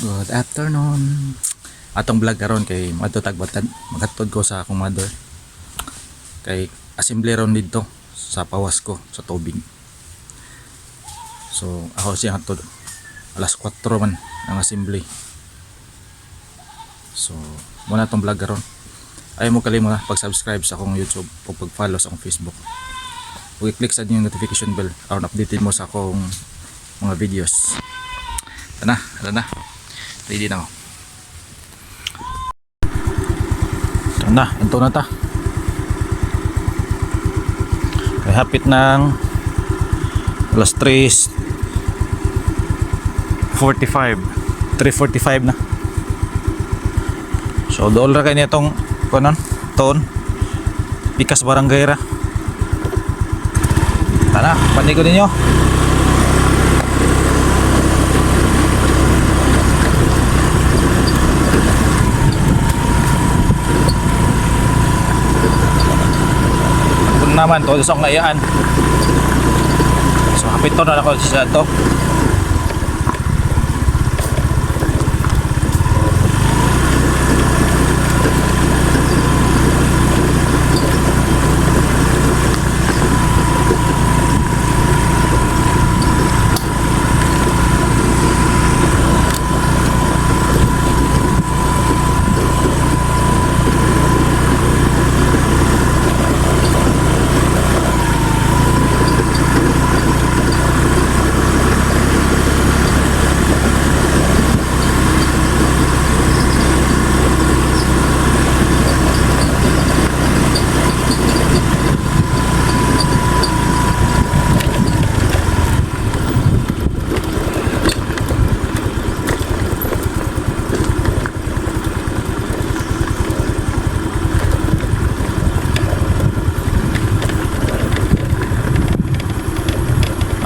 Good afternoon. Atong vlog karon kay magatod ko sa akong mother. Kay assembly ron dito sa pawas ko sa tubig. So ako siya hatod alas 4 man ang assembly. So muna atong vlog karon. Ay mo kalimot pag-subscribe sa akong YouTube o pag-follow sa akong Facebook. Ug i-click sa yung notification bell aron updated mo sa akong mga videos. Tara na. Ready na ako. Ito na ta. Kaya hapit ng alas 3:45 na. So doon ra kay nitong kunon ton Pikas Barangay ra. Tara, panay ko ninyo. Naman to sa ngayaan. So hapit to na ako sa to.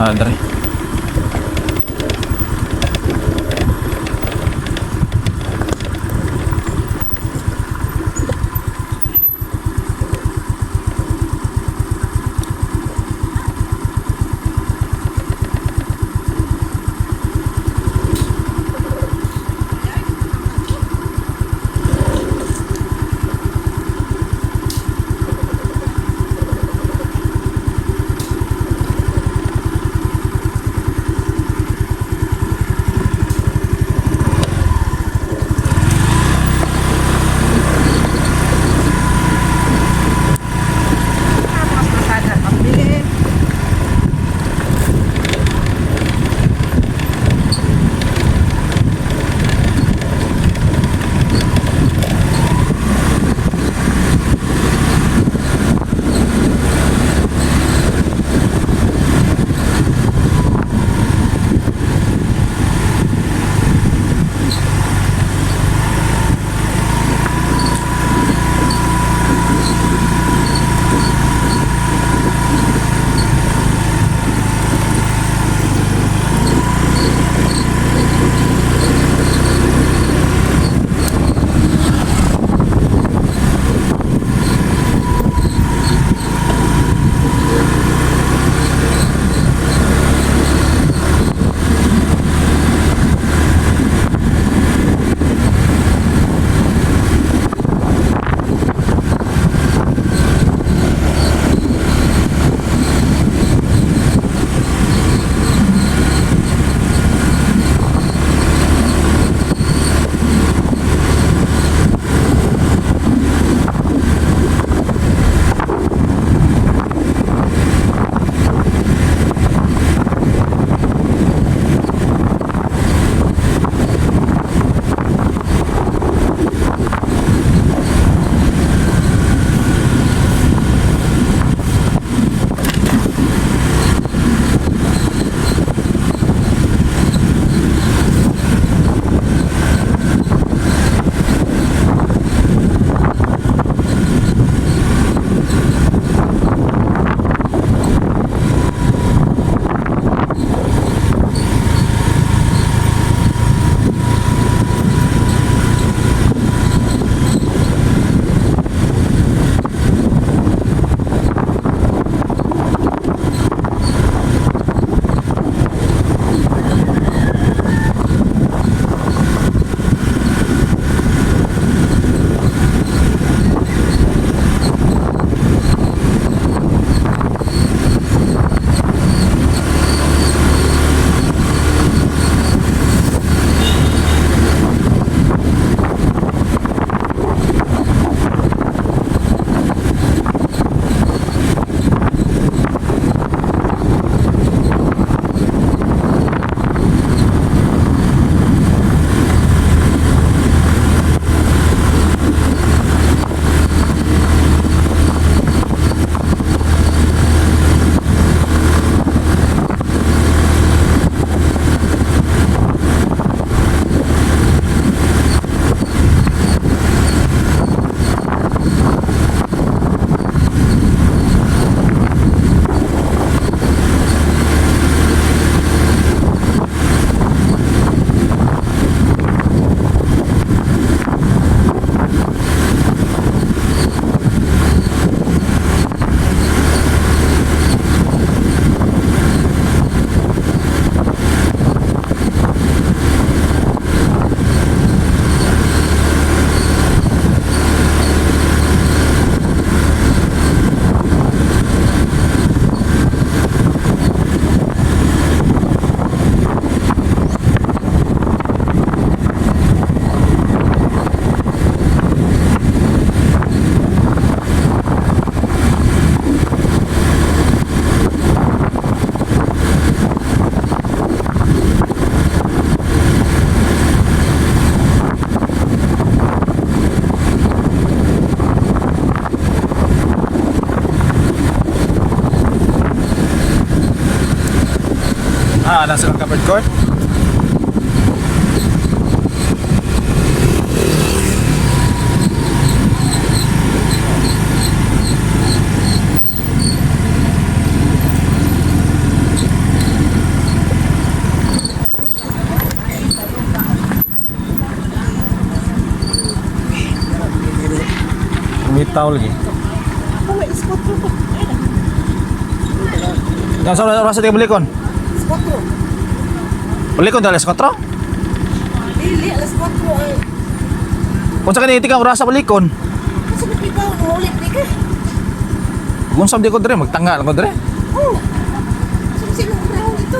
Dari. Ana silang covered court. Bitaw lagi. Oh, may iskotro ko. Yang sa oras tayo balikon. Iskotro. Balikon dali sa 4. Dili, alas 4 ay. Kung sa kaniti ka oras sa balikon. Kasi napigaw, nulit di ka. Kung sa di ko dire magtanga lang ko dire. Oh. Sino ang ito?